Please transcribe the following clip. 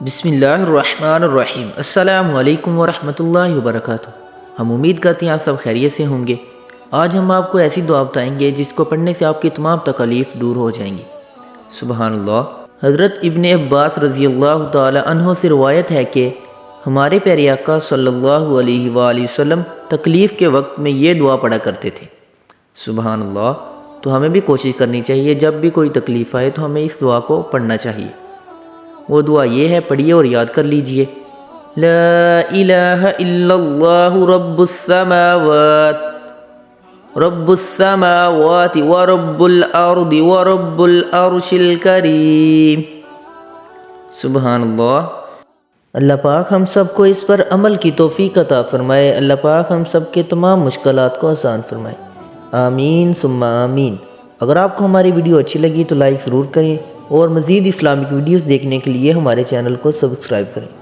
بسم اللہ الرحمن الرحیم۔ السلام علیکم ورحمۃ اللہ وبرکاتہ۔ ہم امید کرتے ہیں آپ سب خیریت سے ہوں گے۔ آج ہم آپ کو ایسی دعا بتائیں گے جس کو پڑھنے سے آپ کی تمام تکالیف دور ہو جائیں گی۔ سبحان اللہ۔ حضرت ابن عباس رضی اللہ تعالی عنہ سے روایت ہے کہ ہمارے پیارے آقا صلی اللہ علیہ وآلہ وسلم تکلیف کے وقت میں یہ دعا پڑھا کرتے تھے۔ سبحان اللہ۔ تو ہمیں بھی کوشش کرنی چاہیے جب بھی کوئی تکلیف آئے تو ہمیں اس دعا کو پڑھنا چاہیے۔ وہ دعا یہ ہے، پڑھیے اور یاد کر لیجئے۔ لا الہ الا اللہ رب السماوات ورب الارض ورب العرش الکریم۔ سبحان اللہ۔ اللہ پاک ہم سب کو اس پر عمل کی توفیق عطا فرمائے۔ اللہ پاک ہم سب کے تمام مشکلات کو آسان فرمائے۔ آمین ثم آمین۔ اگر آپ کو ہماری ویڈیو اچھی لگی تو لائک ضرور کریں اور مزید اسلامک ویڈیوز دیکھنے کے لیے ہمارے چینل کو سبسکرائب کریں۔